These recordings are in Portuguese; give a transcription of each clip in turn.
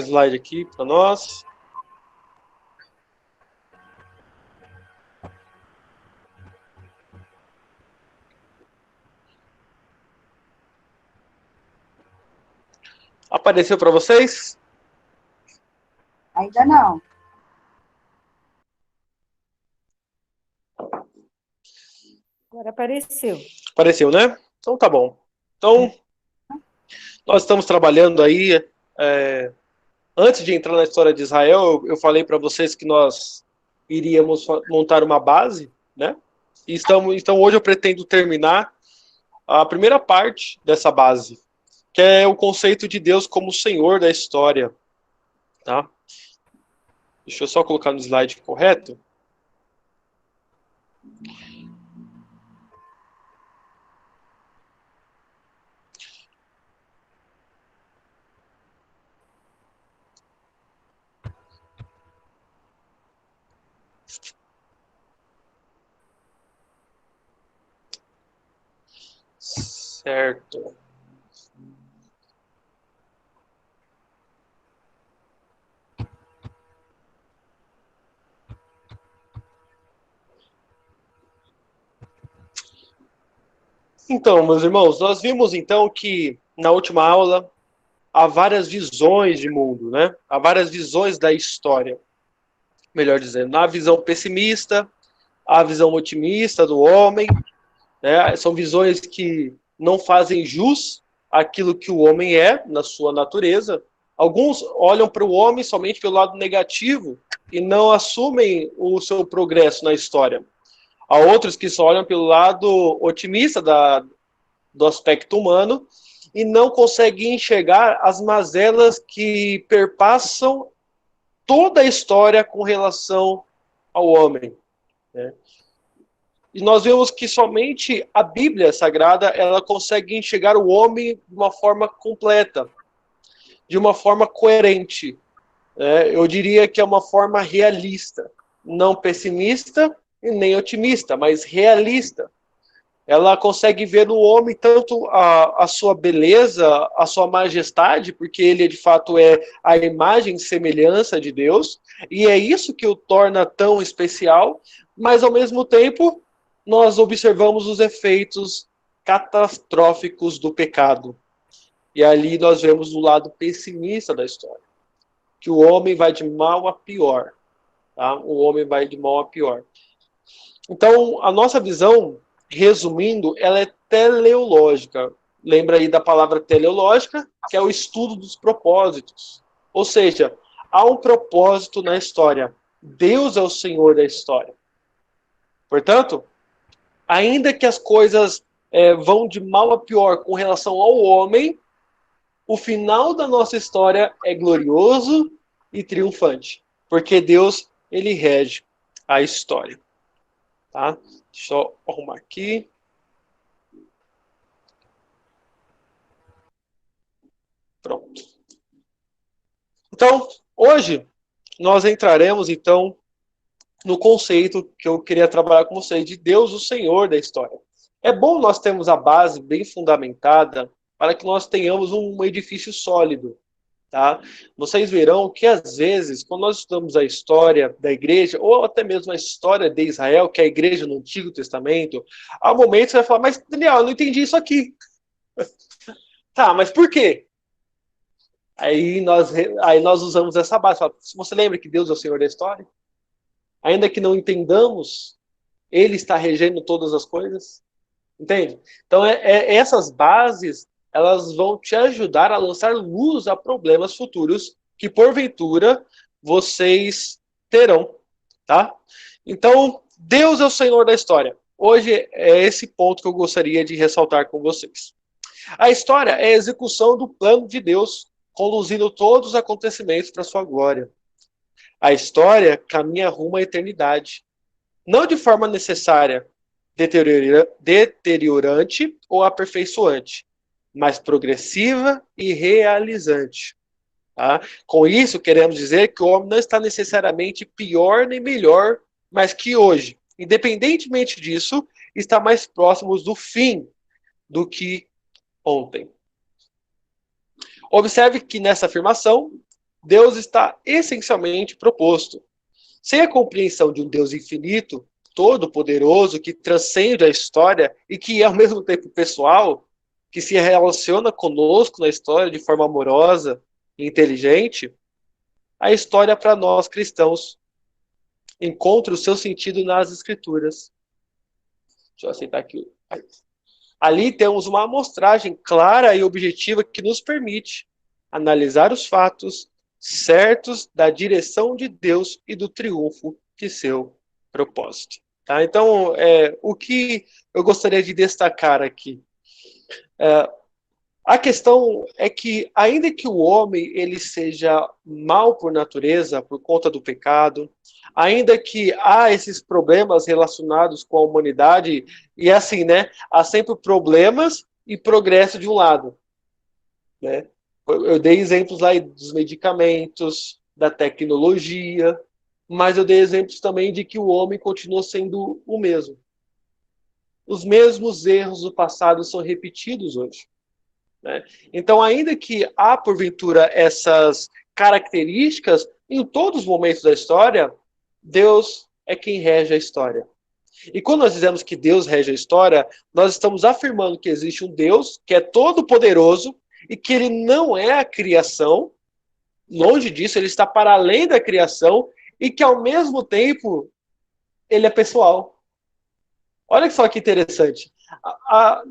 Slide aqui para nós. Apareceu para vocês? Ainda não. Agora apareceu. Apareceu, né? Então tá bom. Então, nós estamos trabalhando aí. Antes de entrar na história de Israel, eu falei para vocês que nós iríamos montar uma base, né? Então hoje eu pretendo terminar a primeira parte dessa base, que é o conceito de Deus como Senhor da história, tá? Deixa eu só colocar no slide correto. Certo. Então, meus irmãos, nós vimos então que na última aula há várias visões de mundo, né? Há várias visões da história, melhor dizendo. Há a visão pessimista, há a visão otimista do homem, né? São visões que não fazem jus àquilo que o homem é na sua natureza. Alguns olham para o homem somente pelo lado negativo e não assumem o seu progresso na história. Há outros que só olham pelo lado otimista do aspecto humano e não conseguem enxergar as mazelas que perpassam toda a história com relação ao homem, né? E nós vemos que somente a Bíblia Sagrada ela consegue enxergar o homem de uma forma completa, de uma forma coerente, né? Eu diria que é uma forma realista, não pessimista e nem otimista, mas realista. Ela consegue ver no homem tanto a sua beleza, a sua majestade, porque ele de fato é a imagem e semelhança de Deus, e é isso que o torna tão especial, mas ao mesmo tempo nós observamos os efeitos catastróficos do pecado. E ali nós vemos o lado pessimista da história, que o homem vai de mal a pior. Tá? O homem vai de mal a pior. Então, a nossa visão, resumindo, ela é teleológica. Lembra aí da palavra teleológica, que é o estudo dos propósitos. Ou seja, há um propósito na história. Deus é o Senhor da história. Portanto, ainda que as coisas vão de mal a pior com relação ao homem, o final da nossa história é glorioso e triunfante. Porque Deus, ele rege a história. Tá? Deixa eu arrumar aqui. Pronto. Então, hoje, nós entraremos, então, no conceito que eu queria trabalhar com vocês, de Deus, o Senhor da história. É bom nós termos a base bem fundamentada para que nós tenhamos um edifício sólido. Tá? Vocês verão que, às vezes, quando nós estudamos a história da igreja, ou até mesmo a história de Israel, que é a igreja no Antigo Testamento, há momentos que você vai falar, mas, Daniel, eu não entendi isso aqui. Tá, mas por quê? Aí nós usamos essa base. Você lembra que Deus é o Senhor da história? Ainda que não entendamos, Ele está regendo todas as coisas. Entende? Então, essas bases, elas vão te ajudar a lançar luz a problemas futuros que, porventura, vocês terão. Tá? Então, Deus é o Senhor da história. Hoje é esse ponto que eu gostaria de ressaltar com vocês. A história é a execução do plano de Deus, conduzindo todos os acontecimentos para sua glória. A história caminha rumo à eternidade, não de forma necessária, deteriorante ou aperfeiçoante, mas progressiva e realizante. Tá? Com isso, queremos dizer que o homem não está necessariamente pior nem melhor, mas que hoje, independentemente disso, está mais próximo do fim do que ontem. Observe que nessa afirmação, Deus está essencialmente proposto. Sem a compreensão de um Deus infinito, todo-poderoso, que transcende a história e que é ao mesmo tempo pessoal, que se relaciona conosco na história de forma amorosa e inteligente, a história para nós cristãos encontra o seu sentido nas Escrituras. Deixa eu aceitar aqui. Ali temos uma amostragem clara e objetiva que nos permite analisar os fatos certos da direção de Deus e do triunfo de seu propósito. Tá? Então, o que eu gostaria de destacar aqui? A questão é que, ainda que o homem ele seja mal por natureza, por conta do pecado, ainda que há esses problemas relacionados com a humanidade, e assim, né, há sempre problemas e progresso de um lado, né? Eu dei exemplos lá dos medicamentos, da tecnologia, mas eu dei exemplos também de que o homem continua sendo o mesmo. Os mesmos erros do passado são repetidos hoje. Né? Então, ainda que há, porventura, essas características, em todos os momentos da história, Deus é quem rege a história. E quando nós dizemos que Deus rege a história, nós estamos afirmando que existe um Deus que é todo-poderoso e que ele não é a criação, longe disso, ele está para além da criação e que, ao mesmo tempo, ele é pessoal. Olha só que interessante. A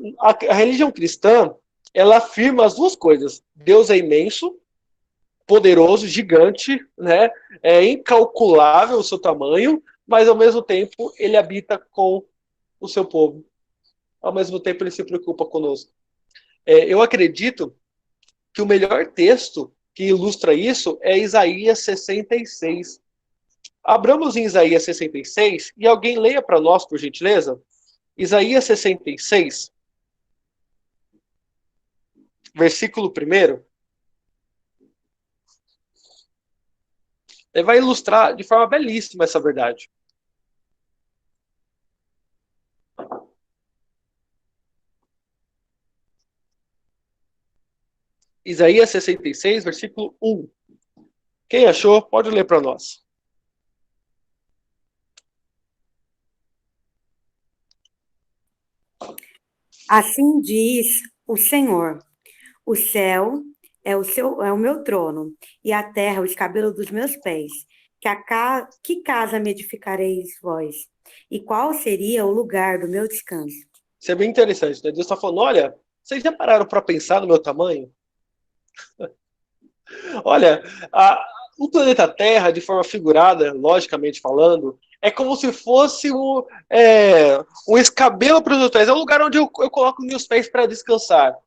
religião cristã, ela afirma as duas coisas. Deus é imenso, poderoso, gigante, né? É incalculável o seu tamanho, mas ao mesmo tempo ele habita com o seu povo. Ao mesmo tempo ele se preocupa conosco. Eu acredito que o melhor texto que ilustra isso é Isaías 66. Abramos em Isaías 66 e alguém leia para nós, por gentileza. Isaías 66, versículo 1. Ele vai ilustrar de forma belíssima essa verdade. Isaías 66, versículo 1. Quem achou, pode ler para nós. Assim diz o Senhor: o céu é o meu trono, e a terra os cabelos dos meus pés. Que casa me edificareis vós? E qual seria o lugar do meu descanso? Isso é bem interessante, né? Deus está falando, olha, vocês já pararam para pensar no meu tamanho? Olha, o planeta Terra, de forma figurada, logicamente falando, é como se fosse um escabelo para os meus pés. É um lugar onde eu coloco meus pés para descansar.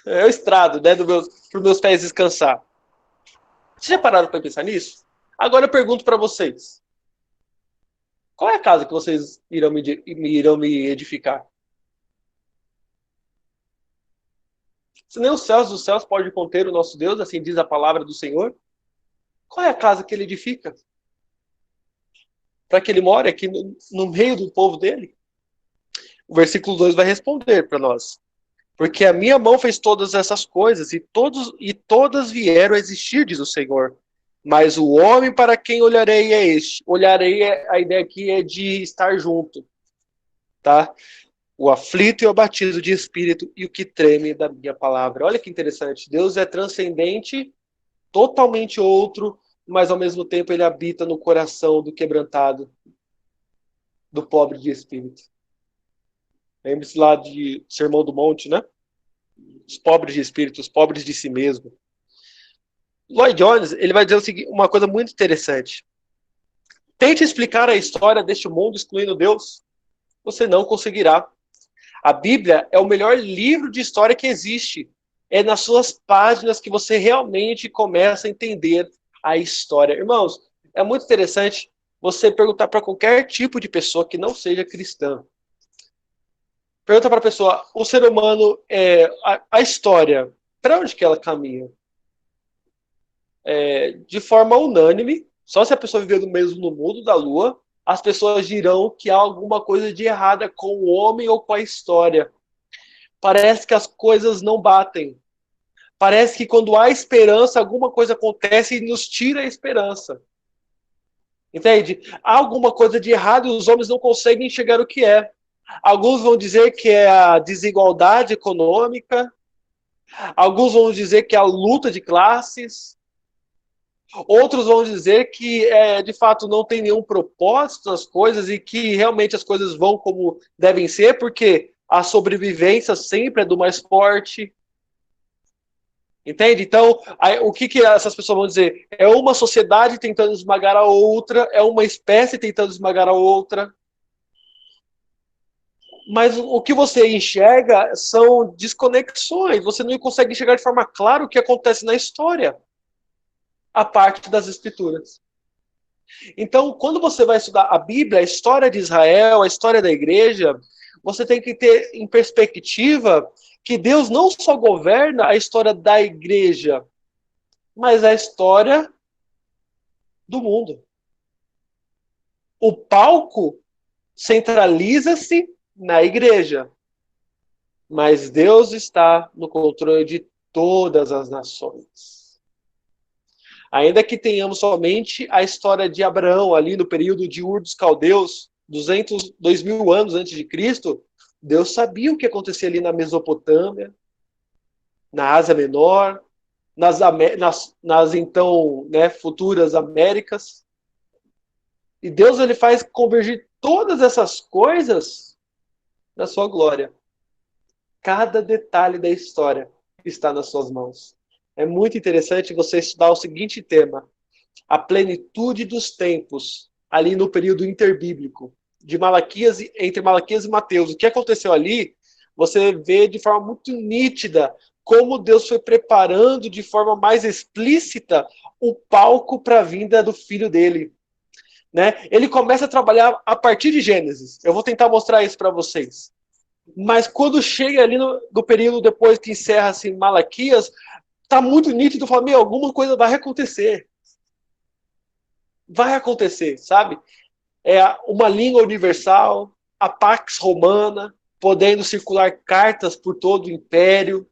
É o estrado, né, para os meus pés descansar. Vocês já pararam para pensar nisso? Agora eu pergunto para vocês. Qual é a casa que vocês irão me edificar? Se nem os céus dos céus podem conter o nosso Deus, assim diz a palavra do Senhor, qual é a casa que ele edifica? Para que ele more aqui no meio do povo dele? O versículo 2 vai responder para nós. Porque a minha mão fez todas essas coisas, e todas vieram a existir, diz o Senhor. Mas o homem para quem olharei é este. Olharei, a ideia aqui é de estar junto. Tá? O aflito e o abatido de espírito e o que treme da minha palavra. Olha que interessante. Deus é transcendente, totalmente outro, mas ao mesmo tempo ele habita no coração do quebrantado, do pobre de espírito. Lembre-se lá de Sermão do Monte, né? Os pobres de espírito, os pobres de si mesmo. Lloyd Jones, ele vai dizer uma coisa muito interessante. Tente explicar a história deste mundo excluindo Deus. Você não conseguirá. A Bíblia é o melhor livro de história que existe. É nas suas páginas que você realmente começa a entender a história. Irmãos, é muito interessante você perguntar para qualquer tipo de pessoa que não seja cristã. Pergunta para a pessoa, o ser humano, a história, para onde que ela caminha? De forma unânime, só se a pessoa viveu mesmo no mundo da lua, as pessoas dirão que há alguma coisa de errada com o homem ou com a história. Parece que as coisas não batem. Parece que quando há esperança, alguma coisa acontece e nos tira a esperança. Entende? Há alguma coisa de errado e os homens não conseguem enxergar o que é. Alguns vão dizer que é a desigualdade econômica, alguns vão dizer que é a luta de classes, outros vão dizer que de fato não tem nenhum propósito nas coisas e que realmente as coisas vão como devem ser, porque a sobrevivência sempre é do mais forte. Entende? Então, o que essas pessoas vão dizer? É uma sociedade tentando esmagar a outra, é uma espécie tentando esmagar a outra. Mas o que você enxerga são desconexões. Você não consegue enxergar de forma clara o que acontece na história, a parte das escrituras. Então, quando você vai estudar a Bíblia, a história de Israel, a história da igreja, você tem que ter em perspectiva que Deus não só governa a história da igreja, mas a história do mundo. O palco centraliza-se na igreja, mas Deus está no controle de todas as nações. Ainda que tenhamos somente a história de Abraão ali no período de Ur dos Caldeus, 2000 anos antes de Cristo, Deus sabia o que acontecia ali na Mesopotâmia, na Ásia Menor, nas então, né, futuras Américas. E Deus ele faz convergir todas essas coisas na sua glória. Cada detalhe da história está nas suas mãos. É muito interessante você estudar o seguinte tema: a plenitude dos tempos, ali no período interbíblico, entre Malaquias e Mateus. O que aconteceu ali, você vê de forma muito nítida como Deus foi preparando de forma mais explícita o palco para a vinda do filho dele. Né? Ele começa a trabalhar a partir de Gênesis. Eu vou tentar mostrar isso para vocês. Mas quando chega ali no período depois que encerra assim, Malaquias, tá muito nítido, fala, meu, alguma coisa vai acontecer. Vai acontecer, sabe? É uma língua universal, a Pax Romana, podendo circular cartas por todo o império,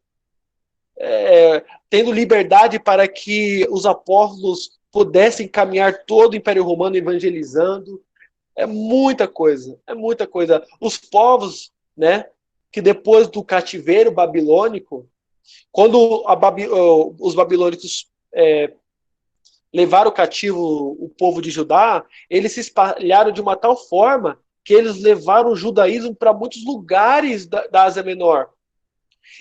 tendo liberdade para que os apóstolos pudessem caminhar todo o Império Romano evangelizando. É muita coisa, é muita coisa. Os povos, né, que depois do cativeiro babilônico, quando os babilônicos levaram cativo o povo de Judá, eles se espalharam de uma tal forma que eles levaram o judaísmo para muitos lugares da Ásia Menor.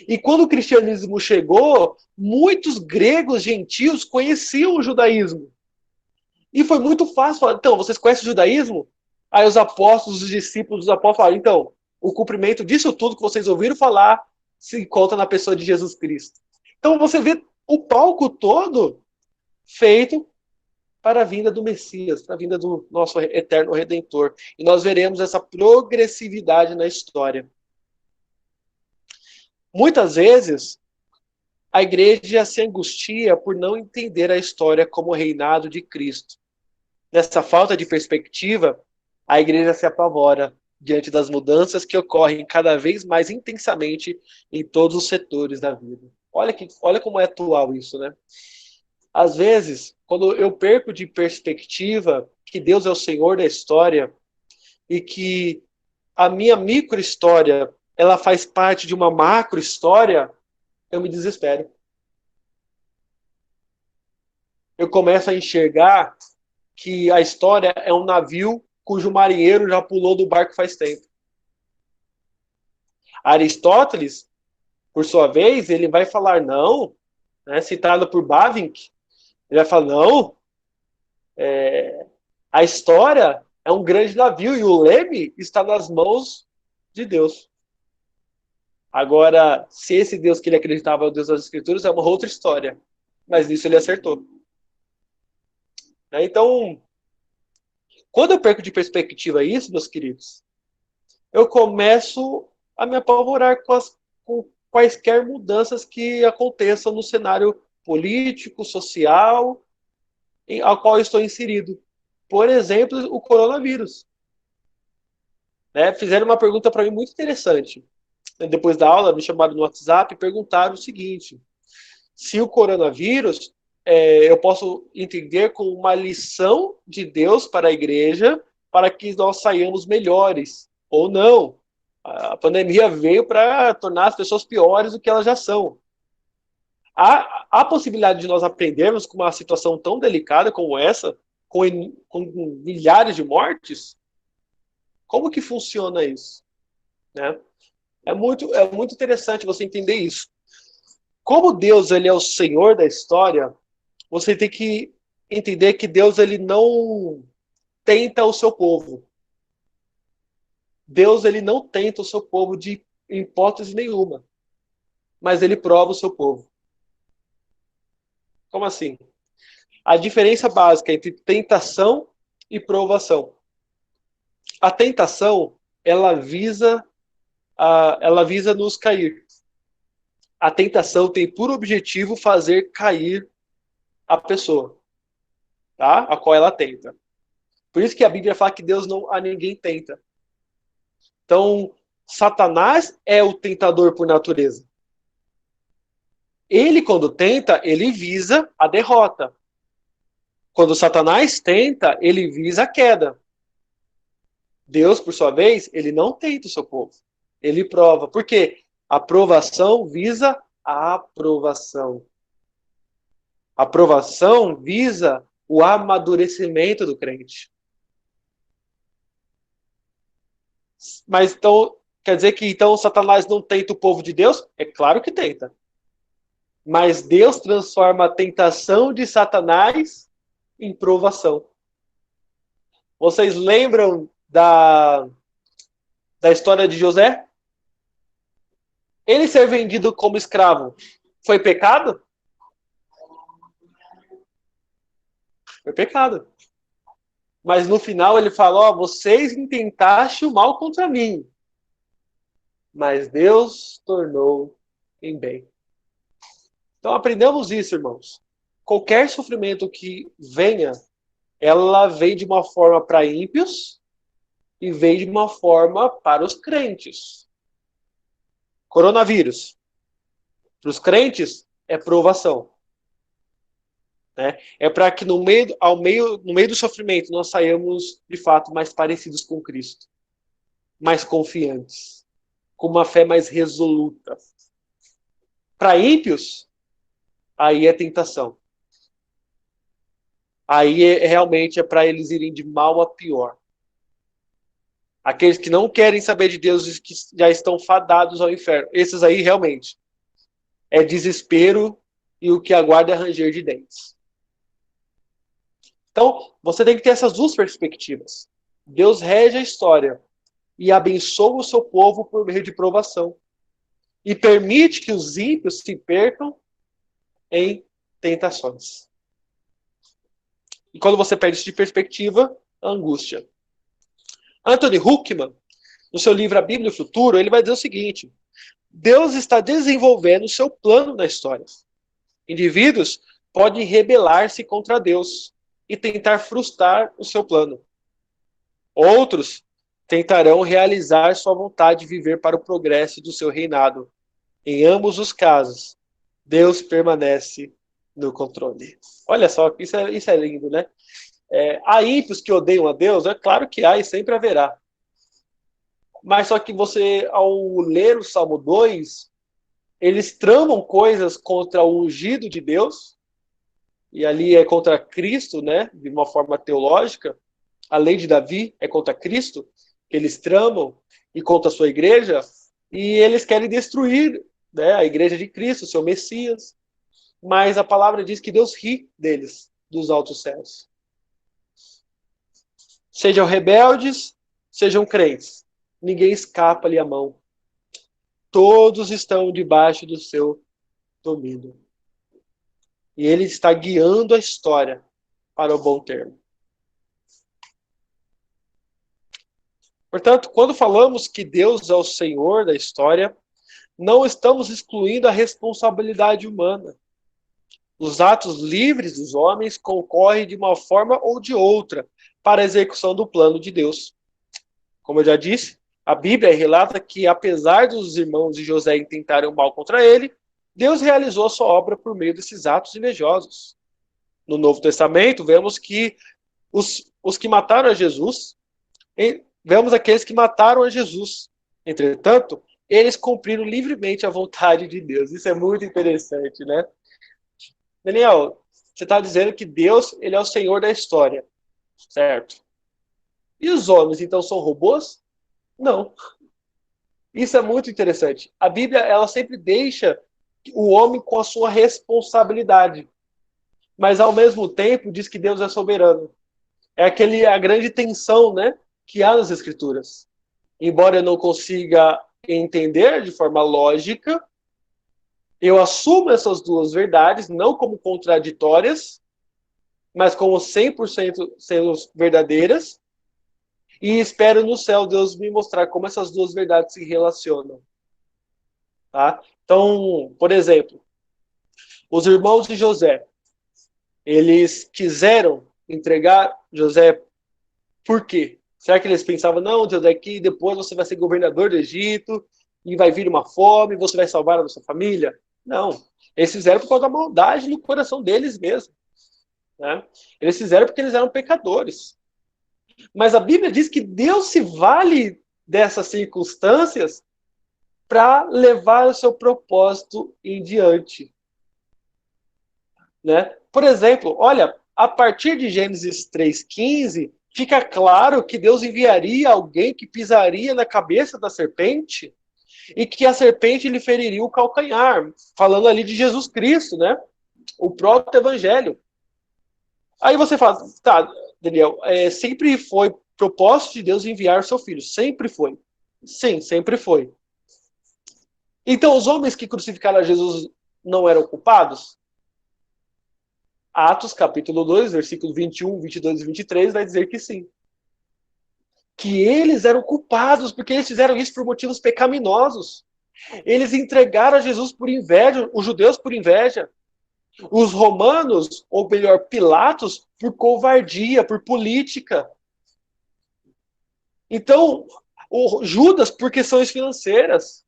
E quando o cristianismo chegou, muitos gregos gentios conheciam o judaísmo. E foi muito fácil falar, então, vocês conhecem o judaísmo? Aí os apóstolos, os discípulos dos apóstolos falaram, então, o cumprimento disso tudo que vocês ouviram falar se encontra na pessoa de Jesus Cristo. Então você vê o palco todo feito para a vinda do Messias, para a vinda do nosso eterno Redentor. E nós veremos essa progressividade na história. Muitas vezes, a igreja se angustia por não entender a história como reinado de Cristo. Nessa falta de perspectiva, a igreja se apavora diante das mudanças que ocorrem cada vez mais intensamente em todos os setores da vida. Olha como é atual isso, né? Às vezes, quando eu perco de perspectiva que Deus é o Senhor da história e que a minha micro-história ela faz parte de uma macro-história, eu me desespero. Eu começo a enxergar que a história é um navio cujo marinheiro já pulou do barco faz tempo. Aristóteles, por sua vez, ele vai falar não, né, citado por Bavinck, ele vai falar não, a história é um grande navio e o leme está nas mãos de Deus. Agora, se esse Deus que ele acreditava é o Deus das Escrituras, é uma outra história. Mas nisso ele acertou. Então, quando eu perco de perspectiva isso, meus queridos, eu começo a me apavorar com quaisquer mudanças que aconteçam no cenário político, social, ao qual eu estou inserido. Por exemplo, o coronavírus. Né? Fizeram uma pergunta para mim muito interessante. Depois da aula, me chamaram no WhatsApp e perguntaram o seguinte: Se o coronavírus, eu posso entender como uma lição de Deus para a igreja, para que nós saiamos melhores, ou não. A pandemia veio para tornar as pessoas piores do que elas já são. Há possibilidade de nós aprendermos com uma situação tão delicada como essa, com milhares de mortes? Como que funciona isso? Né? É muito interessante você entender isso. Como Deus ele é o Senhor da história, você tem que entender que Deus ele não tenta o seu povo. Deus ele não tenta o seu povo de hipótese nenhuma, mas ele prova o seu povo. Como assim? A diferença básica entre tentação e provação. A tentação, ela visa nos cair. A tentação tem por objetivo fazer cair a pessoa, tá? A qual ela tenta. Por isso que a Bíblia fala que Deus não a ninguém tenta. Então, Satanás é o tentador por natureza. Ele, quando tenta, ele visa a derrota. Quando Satanás tenta, ele visa a queda. Deus, por sua vez, ele não tenta o seu povo. Ele prova. Por quê? A provação visa a aprovação. A aprovação visa o amadurecimento do crente. Mas então, quer dizer que então Satanás não tenta o povo de Deus? É claro que tenta. Mas Deus transforma a tentação de Satanás em provação. Vocês lembram da história de José? Ele ser vendido como escravo foi pecado? Foi pecado. Mas no final ele fala, vocês intentaste o mal contra mim, mas Deus tornou em bem. Então aprendamos isso, irmãos. Qualquer sofrimento que venha, ela vem de uma forma para ímpios e vem de uma forma para os crentes. Coronavírus. Para os crentes, é provação. Né? É para que no meio do sofrimento nós saiamos, de fato, mais parecidos com Cristo. Mais confiantes. Com uma fé mais resoluta. Para ímpios, aí é tentação. Aí realmente é para eles irem de mal a pior. Aqueles que não querem saber de Deus e que já estão fadados ao inferno. Esses aí realmente é desespero e o que aguarda é ranger de dentes. Então, você tem que ter essas duas perspectivas. Deus rege a história e abençoa o seu povo por meio de provação. E permite que os ímpios se percam em tentações. E quando você perde isso de perspectiva, angústia. Anthony Huckman, no seu livro A Bíblia e o Futuro, ele vai dizer o seguinte: Deus está desenvolvendo o seu plano na história. Indivíduos podem rebelar-se contra Deus e tentar frustrar o seu plano. Outros tentarão realizar sua vontade de viver para o progresso do seu reinado. Em ambos os casos, Deus permanece no controle. Olha só, isso é lindo, né? Há ímpios que odeiam a Deus? É claro que há e sempre haverá. Mas só que você, ao ler o Salmo 2, eles tramam coisas contra o ungido de Deus, e ali é contra Cristo, né? De uma forma teológica. A lei de Davi é contra Cristo, que eles tramam, e contra a sua igreja, e eles querem destruir, né, a igreja de Cristo, o seu Messias. Mas a palavra diz que Deus ri deles, dos altos céus. Sejam rebeldes, sejam crentes. Ninguém escapa-lhe a mão. Todos estão debaixo do seu domínio. E ele está guiando a história para o bom termo. Portanto, quando falamos que Deus é o Senhor da história, não estamos excluindo a responsabilidade humana. Os atos livres dos homens concorrem de uma forma ou de outra para a execução do plano de Deus. Como eu já disse, a Bíblia relata que, apesar dos irmãos de José intentarem o mal contra ele, Deus realizou a sua obra por meio desses atos invejosos. No Novo Testamento, vemos que os que mataram a Jesus, vemos aqueles que mataram a Jesus. Entretanto, eles cumpriram livremente a vontade de Deus. Isso é muito interessante, né? Daniel, você está dizendo que Deus, ele é o Senhor da história, certo? E os homens, então, são robôs? Não. Isso é muito interessante. A Bíblia, ela sempre deixa o homem com a sua responsabilidade, mas ao mesmo tempo diz que Deus é soberano. É a grande tensão, né, que há nas Escrituras. Embora eu não consiga entender de forma lógica, eu assumo essas duas verdades, não como contraditórias, mas como 100% sendo verdadeiras, e espero no céu Deus me mostrar como essas duas verdades se relacionam. Tá? Então, por exemplo, os irmãos de José, eles quiseram entregar José por quê? Será que eles pensavam, não, José, que depois você vai ser governador do Egito e vai vir uma fome, você vai salvar a nossa família? Não. Eles fizeram por causa da maldade no coração deles mesmo. Né? Eles fizeram porque eles eram pecadores. Mas a Bíblia diz que Deus se vale dessas circunstâncias para levar o seu propósito em diante. Né? Por exemplo, olha, a partir de Gênesis 3,15, fica claro que Deus enviaria alguém que pisaria na cabeça da serpente e que a serpente lhe feriria o calcanhar, falando ali de Jesus Cristo, né? O próprio evangelho. Aí você fala, tá, Daniel, sempre foi propósito de Deus enviar o seu filho, sempre foi. Sim, sempre foi. Então os homens que crucificaram a Jesus não eram culpados? Atos, capítulo 2, versículo 21, 22 e 23, vai dizer que sim. Que eles eram culpados, porque eles fizeram isso por motivos pecaminosos. Eles entregaram a Jesus por inveja, os judeus por inveja, os romanos, ou melhor, Pilatos, por covardia, por política. Então, o Judas por questões financeiras.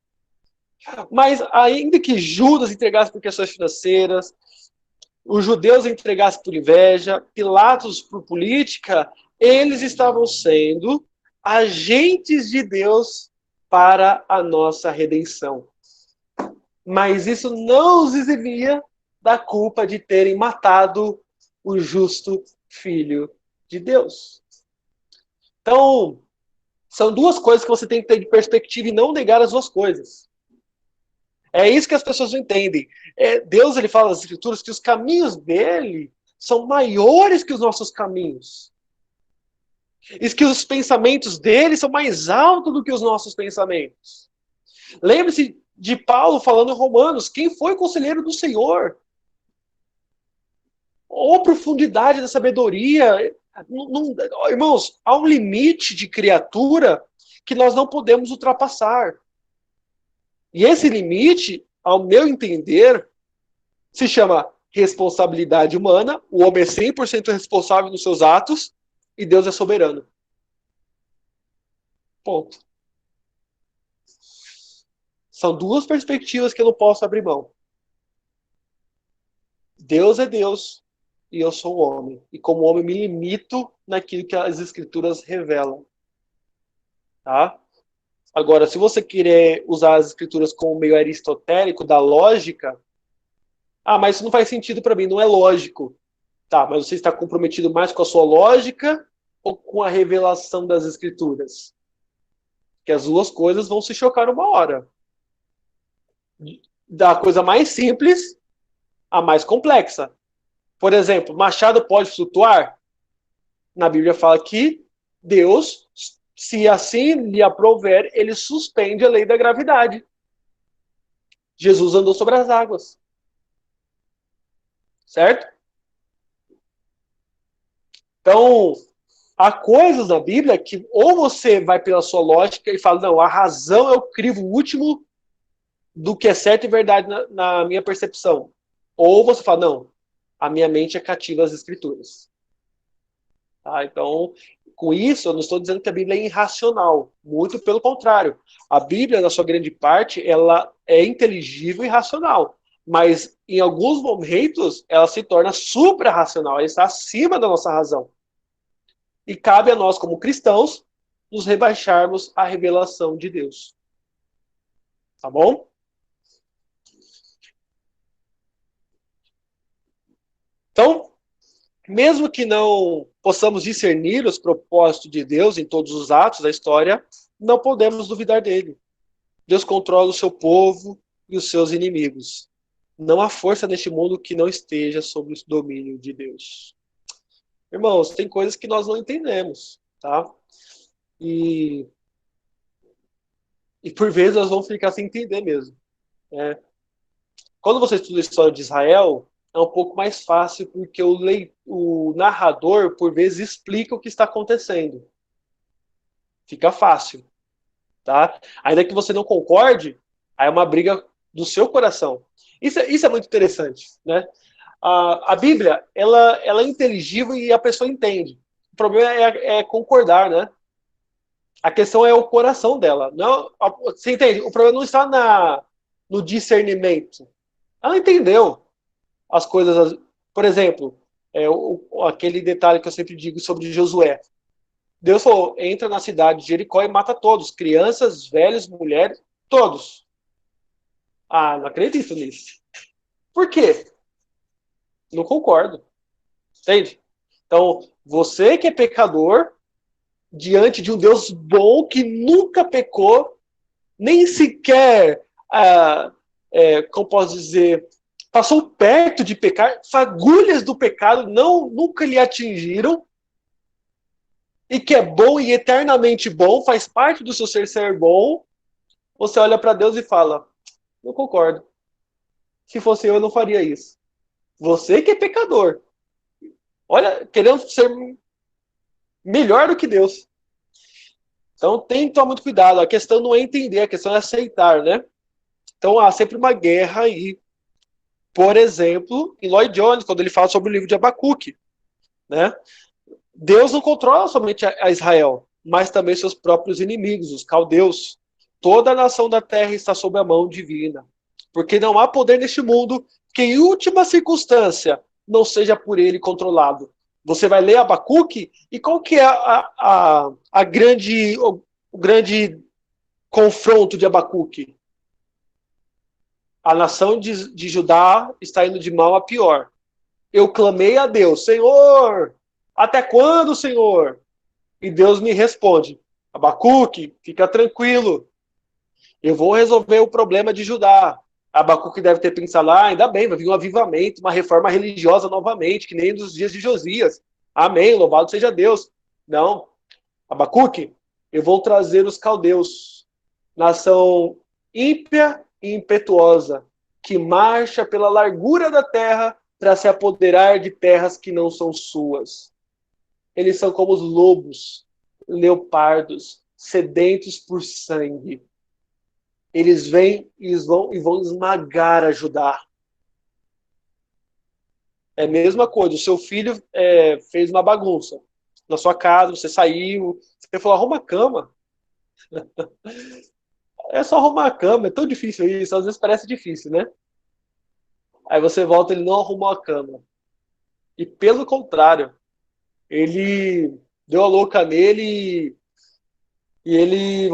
Mas ainda que Judas entregasse por questões financeiras, os judeus entregassem por inveja, Pilatos por política, eles estavam sendo agentes de Deus para a nossa redenção. Mas isso não os eximia da culpa de terem matado o justo Filho de Deus. Então, são duas coisas que você tem que ter de perspectiva e não negar as duas coisas. É isso que as pessoas não entendem. Deus, ele fala nas Escrituras que os caminhos dele são maiores que os nossos caminhos. E que os pensamentos dele são mais altos do que os nossos pensamentos. Lembre-se de Paulo falando em Romanos, quem foi conselheiro do Senhor? Ou profundidade da sabedoria. Irmãos, há um limite de criatura que nós não podemos ultrapassar. E esse limite, ao meu entender, se chama responsabilidade humana. O homem é 100% responsável nos seus atos e Deus é soberano. Ponto. São duas perspectivas que eu não posso abrir mão. Deus é Deus e eu sou homem. E como homem me limito naquilo que as Escrituras revelam. Tá? Agora, se você querer usar as Escrituras como meio aristotélico, da lógica, mas isso não faz sentido para mim, não é lógico. Tá, mas você está comprometido mais com a sua lógica ou com a revelação das Escrituras? Que as duas coisas vão se chocar uma hora. Da coisa mais simples à mais complexa. Por exemplo, machado pode flutuar? Na Bíblia fala que Deus, se assim lhe aprouver, ele suspende a lei da gravidade. Jesus andou sobre as águas. Certo? Então, há coisas na Bíblia que ou você vai pela sua lógica e fala, não, a razão é o crivo último do que é certo e verdade na minha percepção. Ou você fala, não, a minha mente é cativa às Escrituras. Tá? Então, com isso, eu não estou dizendo que a Bíblia é irracional. Muito pelo contrário. A Bíblia, na sua grande parte, ela é inteligível e racional. Mas em alguns momentos ela se torna supra-racional, ela está acima da nossa razão. E cabe a nós, como cristãos, nos rebaixarmos à revelação de Deus. Tá bom? Então, mesmo que não possamos discernir os propósitos de Deus em todos os atos da história, não podemos duvidar dele. Deus controla o seu povo e os seus inimigos. Não há força neste mundo que não esteja sob o domínio de Deus. Irmãos, tem coisas que nós não entendemos, tá? E por vezes nós vamos ficar sem entender mesmo. Né? Quando você estuda a história de Israel, é um pouco mais fácil, porque o narrador, por vezes, explica o que está acontecendo. Fica fácil. Tá? Ainda que você não concorde, aí é uma briga do seu coração. Isso é muito interessante. Né? A Bíblia, ela é inteligível e a pessoa entende. O problema é concordar, né? A questão é o coração dela. Não, você entende? O problema não está no discernimento. Ela entendeu as coisas. Por exemplo, aquele detalhe que eu sempre digo sobre Josué. Deus falou, entra na cidade de Jericó e mata todos. Crianças, velhos, mulheres, todos. Ah, não acredito nisso. Por quê? Não concordo. Entende? Então, você que é pecador, diante de um Deus bom que nunca pecou, nem sequer, como posso dizer, passou perto de pecar, fagulhas do pecado nunca lhe atingiram, e que é bom e eternamente bom, faz parte do seu ser bom, você olha para Deus e fala, não concordo. Se fosse eu não faria isso. Você que é pecador. Olha, querendo ser melhor do que Deus. Então tem que tomar muito cuidado. A questão não é entender, a questão é aceitar, né? Então há sempre uma guerra aí. Por exemplo, em Lloyd Jones, quando ele fala sobre o livro de Abacuque, né? Deus não controla somente a Israel, mas também seus próprios inimigos, os caldeus. Toda a nação da terra está sob a mão divina. Porque não há poder neste mundo que, em última circunstância, não seja por ele controlado. Você vai ler Abacuque, e qual que é o grande confronto de Abacuque? A nação de Judá está indo de mal a pior. Eu clamei a Deus, Senhor, até quando, Senhor? E Deus me responde, Abacuque, fica tranquilo, eu vou resolver o problema de Judá. Abacuque deve ter pensado, ainda bem, vai vir um avivamento, uma reforma religiosa novamente, que nem nos dias de Josias. Amém, louvado seja Deus. Não, Abacuque, eu vou trazer os caldeus, nação ímpia e impetuosa, que marcha pela largura da terra para se apoderar de terras que não são suas. Eles são como os lobos, leopardos, sedentos por sangue. Eles vêm e vão esmagar a Judá. É a mesma coisa, o seu filho fez uma bagunça na sua casa, você saiu, você falou, arruma a cama. É só arrumar a cama, é tão difícil isso, às vezes parece difícil, né? Aí você volta, ele não arrumou a cama. E pelo contrário, ele deu a louca nele e ele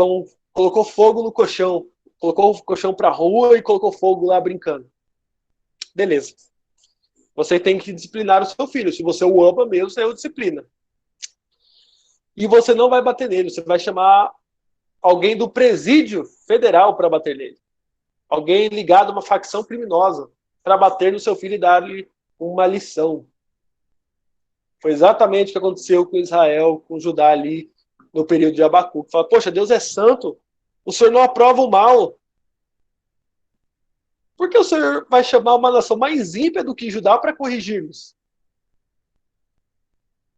colocou fogo no colchão. Colocou o colchão pra rua e colocou fogo lá brincando. Beleza. Você tem que disciplinar o seu filho. Se você o ama mesmo, você o disciplina. E você não vai bater nele. Você vai chamar alguém do presídio federal para bater nele. Alguém ligado a uma facção criminosa para bater no seu filho e dar-lhe uma lição. Foi exatamente o que aconteceu com Israel, com Judá ali no período de Abacuque. Fala, poxa, Deus é santo, o Senhor não aprova o mal. Por que o Senhor vai chamar uma nação mais ímpia do que Judá para corrigir-nos?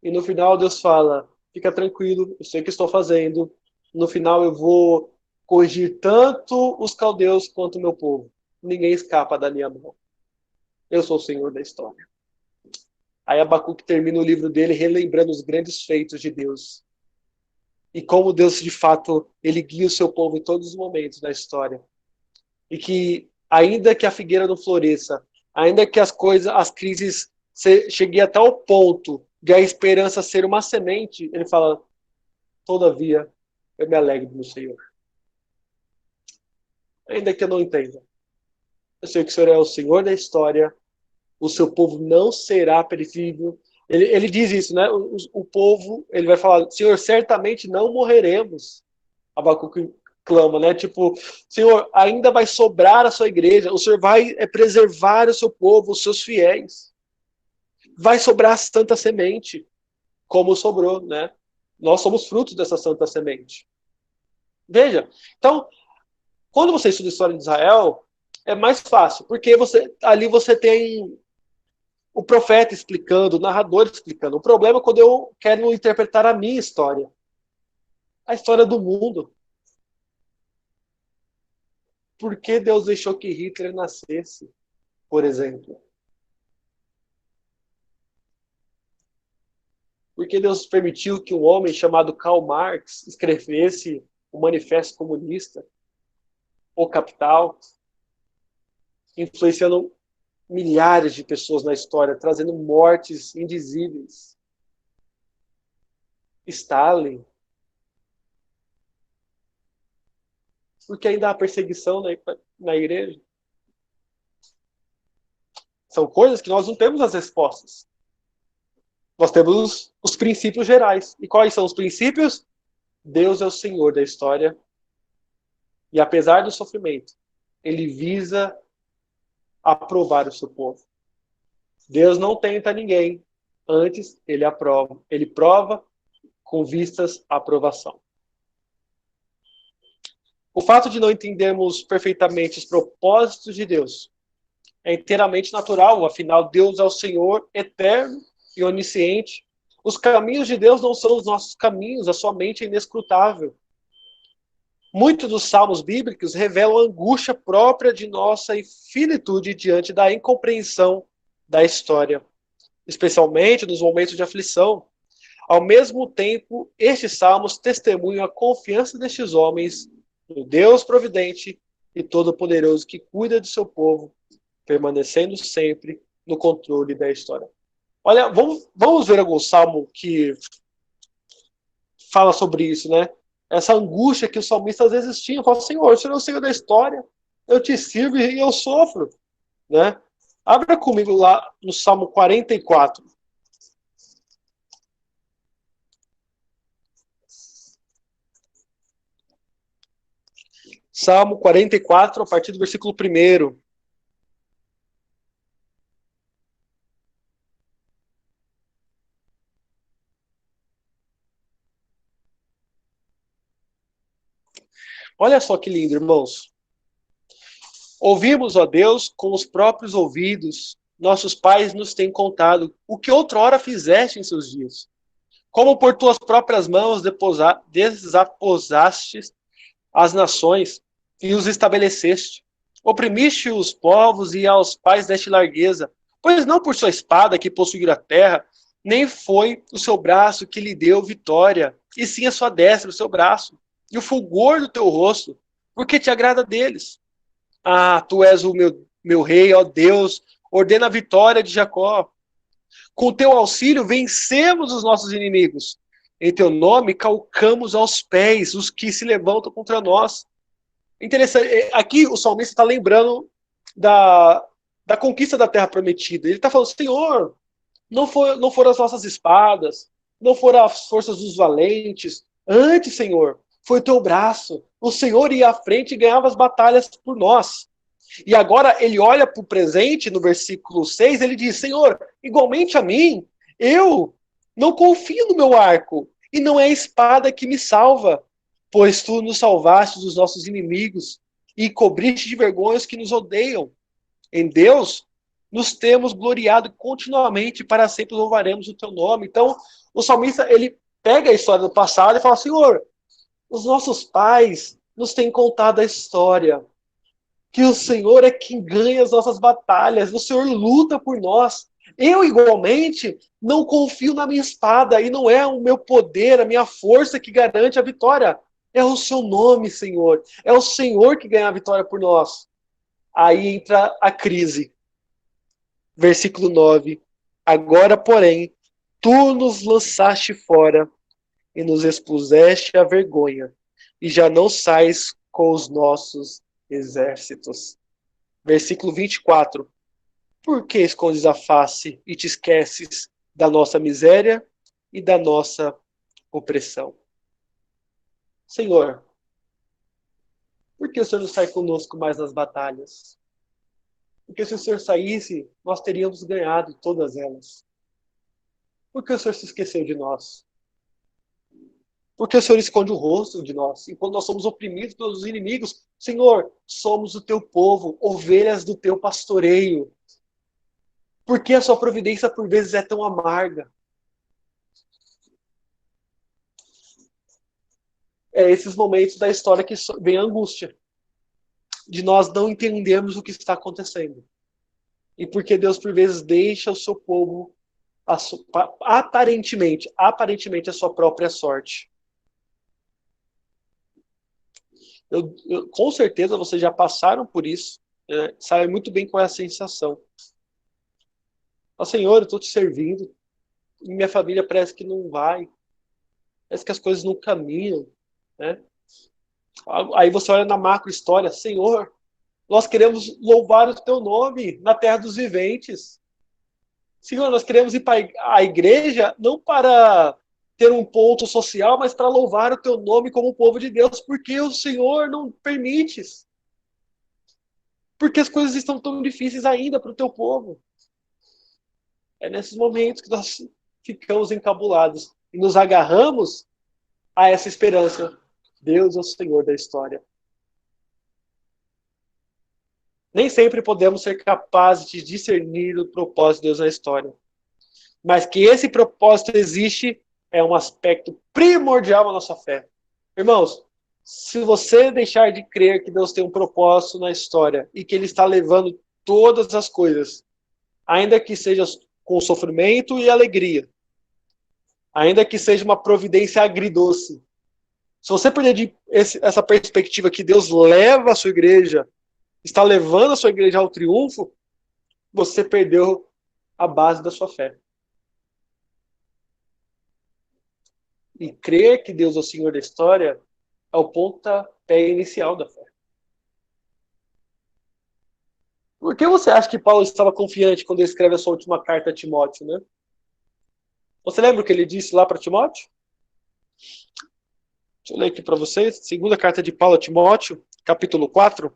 E no final Deus fala, fica tranquilo, eu sei o que estou fazendo. No final eu vou corrigir tanto os caldeus quanto o meu povo. Ninguém escapa da minha mão. Eu sou o Senhor da história. Aí Abacuque termina o livro dele relembrando os grandes feitos de Deus. E como Deus, de fato, ele guia o seu povo em todos os momentos da história. E que ainda que a figueira não floresça, ainda que as crises cheguem até o ponto de a esperança ser uma semente, ele fala, todavia, eu me alegro no Senhor. Ainda que eu não entenda. Eu sei que o Senhor é o Senhor da história, o seu povo não será perecível. Ele diz isso, né? O povo, ele vai falar, Senhor, certamente não morreremos. Abacuque clama, né? Tipo, Senhor, ainda vai sobrar a sua igreja, o Senhor vai preservar o seu povo, os seus fiéis. Vai sobrar santa semente, como sobrou, né? Nós somos frutos dessa santa semente. Veja, então, quando você estuda a história de Israel, é mais fácil, porque ali você tem o profeta explicando, o narrador explicando. O problema é quando eu quero interpretar a minha história, a história do mundo. Por que Deus deixou que Hitler nascesse, por exemplo? Por que Deus permitiu que um homem chamado Karl Marx escrevesse o Manifesto Comunista, O Capital, influenciando milhares de pessoas na história, trazendo mortes indizíveis? Stalin. Porque ainda há perseguição na igreja. São coisas que nós não temos as respostas. Nós temos os princípios gerais. E quais são os princípios? Deus é o Senhor da história. E apesar do sofrimento, ele visa aprovar o seu povo. Deus não tenta ninguém. Antes, ele aprova. Ele prova com vistas à aprovação. O fato de não entendermos perfeitamente os propósitos de Deus é inteiramente natural, afinal, Deus é o Senhor eterno e onisciente. Os caminhos de Deus não são os nossos caminhos, a sua mente é inescrutável. Muitos dos salmos bíblicos revelam a angústia própria de nossa infinitude diante da incompreensão da história, especialmente nos momentos de aflição. Ao mesmo tempo, estes salmos testemunham a confiança destes homens no Deus providente e todo-poderoso que cuida do seu povo, permanecendo sempre no controle da história. Olha, vamos ver algum salmo que fala sobre isso, né? Essa angústia que os salmistas às vezes tinham. Fala, Senhor, o Senhor é o Senhor da história, eu te sirvo e eu sofro, né? Abra comigo lá no Salmo 44. Salmo 44, a partir do versículo 1. Olha só que lindo, irmãos. Ouvimos, ó Deus, com os próprios ouvidos, nossos pais nos têm contado o que outrora fizeste em seus dias. Como por tuas próprias mãos desaposaste as nações e os estabeleceste. Oprimiste os povos e aos pais deste largueza, pois não por sua espada que possuíra a terra, nem foi o seu braço que lhe deu vitória, e sim a sua destra, o seu braço, e o fulgor do teu rosto, porque te agrada deles. Ah, tu és o meu rei, ó Deus, ordena a vitória de Jacó. Com teu auxílio vencemos os nossos inimigos. Em teu nome calcamos aos pés os que se levantam contra nós. Interessante, aqui o salmista está lembrando da conquista da terra prometida. Ele está falando, Senhor, não foram as nossas espadas, não foram as forças dos valentes. Antes, Senhor, foi o teu braço. O Senhor ia à frente e ganhava as batalhas por nós. E agora ele olha para o presente, no versículo 6, ele diz, Senhor, igualmente a mim, eu não confio no meu arco, e não é a espada que me salva, pois tu nos salvaste dos nossos inimigos, e cobriste de vergonha os que nos odeiam. Em Deus, nos temos gloriado continuamente, para sempre louvaremos o teu nome. Então, o salmista, ele pega a história do passado e fala, Senhor, os nossos pais nos têm contado a história, que o Senhor é quem ganha as nossas batalhas, o Senhor luta por nós. Eu, igualmente, não confio na minha espada, e não é o meu poder, a minha força que garante a vitória. É o seu nome, Senhor. É o Senhor que ganha a vitória por nós. Aí entra a crise. Versículo 9. Agora, porém, tu nos lançaste fora e nos expuseste à vergonha, e já não sais com os nossos exércitos. Versículo 24. Por que escondes a face e te esqueces da nossa miséria e da nossa opressão? Senhor, por que o Senhor não sai conosco mais nas batalhas? Porque se o Senhor saísse, nós teríamos ganhado todas elas. Por que o Senhor se esqueceu de nós? Porque o Senhor esconde o rosto de nós. Enquanto nós somos oprimidos pelos inimigos, Senhor, somos o teu povo, ovelhas do teu pastoreio. Por que a sua providência por vezes é tão amarga? É esses momentos da história que vem a angústia. De nós não entendermos o que está acontecendo. E porque Deus por vezes deixa o seu povo aparentemente a sua própria sorte. Com certeza vocês já passaram por isso, né? Sabem muito bem qual é a sensação. Ó, Senhor, eu estou te servindo, e minha família parece que não vai, parece que as coisas não caminham, né? Aí você olha na macro história, Senhor, nós queremos louvar o teu nome na terra dos viventes. Senhor, nós queremos ir para a igreja não para ter um ponto social, mas para louvar o teu nome como povo de Deus, porque o Senhor não permite. Porque as coisas estão tão difíceis ainda para o teu povo. É nesses momentos que nós ficamos encabulados e nos agarramos a essa esperança. Deus é o Senhor da história. Nem sempre podemos ser capazes de discernir o propósito de Deus na história. Mas que esse propósito existe é um aspecto primordial da nossa fé. Irmãos, se você deixar de crer que Deus tem um propósito na história e que Ele está levando todas as coisas, ainda que seja com sofrimento e alegria, ainda que seja uma providência agridoce, se você perder essa perspectiva que Deus leva a sua igreja, está levando a sua igreja ao triunfo, você perdeu a base da sua fé. E crer que Deus é o Senhor da história é o pontapé inicial da fé. Por que você acha que Paulo estava confiante quando ele escreve a sua última carta a Timóteo, né? Você lembra o que ele disse lá para Timóteo? Deixa eu ler aqui para vocês. Segunda carta de Paulo a Timóteo, capítulo 4.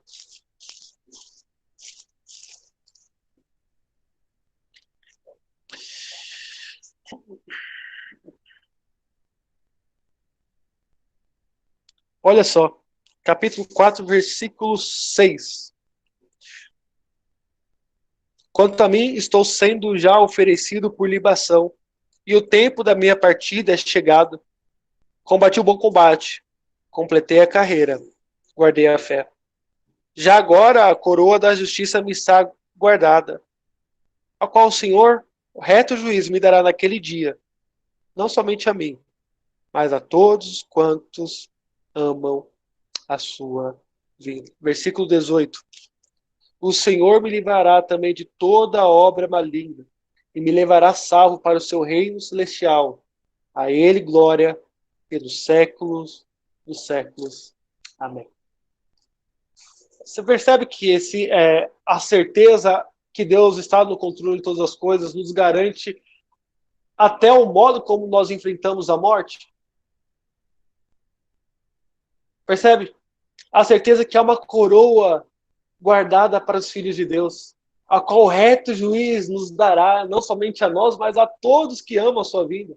Olha só, capítulo 4, versículo 6. Quanto a mim, estou sendo já oferecido por libação, e o tempo da minha partida é chegado. Combati o bom combate, completei a carreira, guardei a fé. Já agora a coroa da justiça me está guardada, a qual o Senhor, o reto juiz, me dará naquele dia, não somente a mim, mas a todos quantos amam a sua vida. Versículo 18. O Senhor me livrará também de toda obra maligna e me levará salvo para o seu reino celestial. A ele glória pelos séculos dos séculos. Amém. Você percebe que a certeza que Deus está no controle de todas as coisas nos garante até o modo como nós enfrentamos a morte? Percebe? A certeza que há uma coroa guardada para os filhos de Deus, a qual o reto juiz nos dará, não somente a nós, mas a todos que amam a sua vida.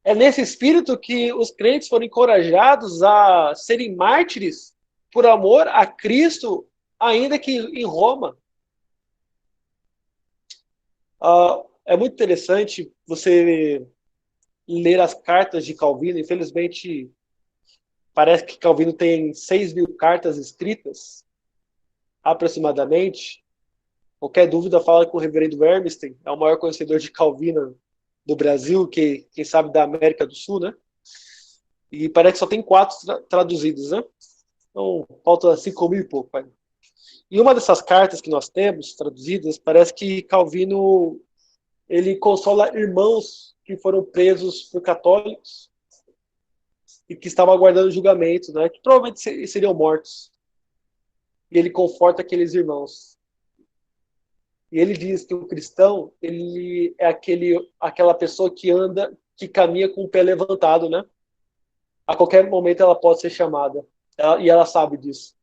É nesse espírito que os crentes foram encorajados a serem mártires por amor a Cristo, ainda que em Roma. É muito interessante você ler as cartas de Calvino. Infelizmente, parece que Calvino tem 6.000 cartas escritas, aproximadamente. Qualquer dúvida, fala com o reverendo Hermstein, é o maior conhecedor de Calvino do Brasil, quem sabe da América do Sul, né? E parece que só tem 4 traduzidos, né? Então, falta 5 mil e pouco, pai. E uma dessas cartas que nós temos, traduzidas, parece que Calvino ele consola irmãos que foram presos por católicos e que estavam aguardando julgamento, né? Que provavelmente seriam mortos. E ele conforta aqueles irmãos. E ele diz que o cristão, ele é aquela pessoa que anda, que caminha com o pé levantado, né? A qualquer momento ela pode ser chamada. E ela sabe disso.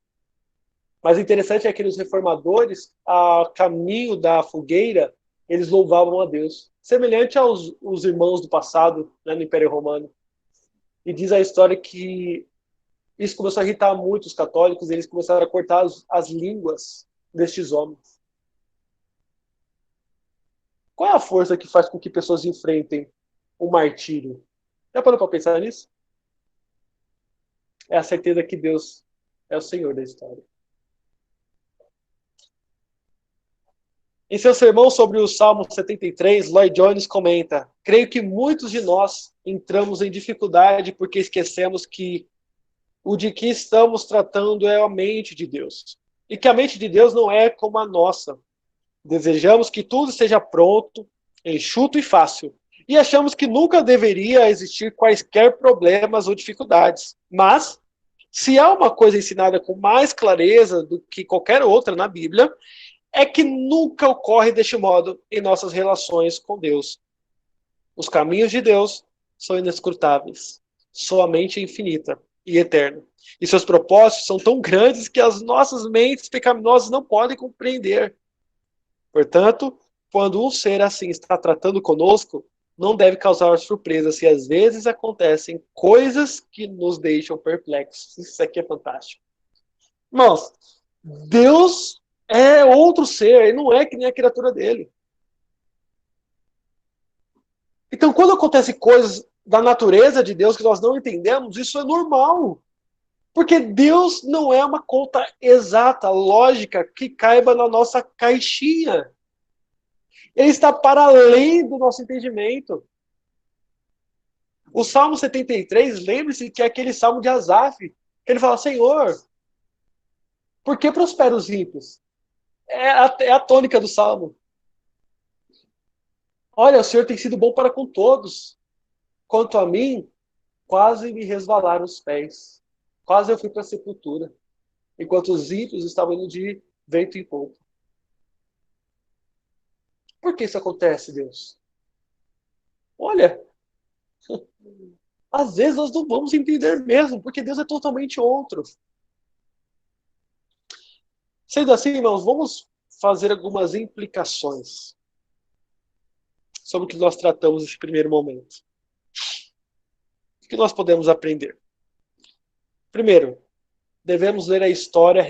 Mas o interessante é que os reformadores, a caminho da fogueira, eles louvavam a Deus. Semelhante aos os irmãos do passado, né, no Império Romano. E diz a história que isso começou a irritar muito os católicos, e eles começaram a cortar as línguas destes homens. Qual é a força que faz com que pessoas enfrentem o martírio? Já parou para pensar nisso? É a certeza que Deus é o Senhor da história. Em seu sermão sobre o Salmo 73, Lloyd Jones comenta: creio que muitos de nós entramos em dificuldade porque esquecemos que o de que estamos tratando é a mente de Deus. E que a mente de Deus não é como a nossa. Desejamos que tudo esteja pronto, enxuto e fácil. E achamos que nunca deveria existir quaisquer problemas ou dificuldades. Mas, se há uma coisa ensinada com mais clareza do que qualquer outra na Bíblia, é que nunca ocorre deste modo em nossas relações com Deus. Os caminhos de Deus são inescrutáveis. Sua mente é infinita e eterna. E seus propósitos são tão grandes que as nossas mentes pecaminosas não podem compreender. Portanto, quando um ser assim está tratando conosco, não deve causar surpresa se às vezes acontecem coisas que nos deixam perplexos. Isso aqui é fantástico. Irmãos, Deus é outro ser, ele não é que nem a criatura dele. Então, quando acontecem coisas da natureza de Deus que nós não entendemos, isso é normal. Porque Deus não é uma conta exata, lógica, que caiba na nossa caixinha. Ele está para além do nosso entendimento. O Salmo 73, lembre-se que é aquele salmo de Asaf, que ele fala: Senhor, por que prosperam os ímpios? É a tônica do salmo. Olha, o Senhor tem sido bom para com todos. Quanto a mim, quase me resvalaram os pés. Quase eu fui para a sepultura. Enquanto os ímpios estavam indo de vento em polpa. Por que isso acontece, Deus? Olha, às vezes nós não vamos entender mesmo, porque Deus é totalmente outro. Sendo assim, irmãos, vamos fazer algumas implicações sobre o que nós tratamos nesse primeiro momento. O que nós podemos aprender? Primeiro, devemos ler a história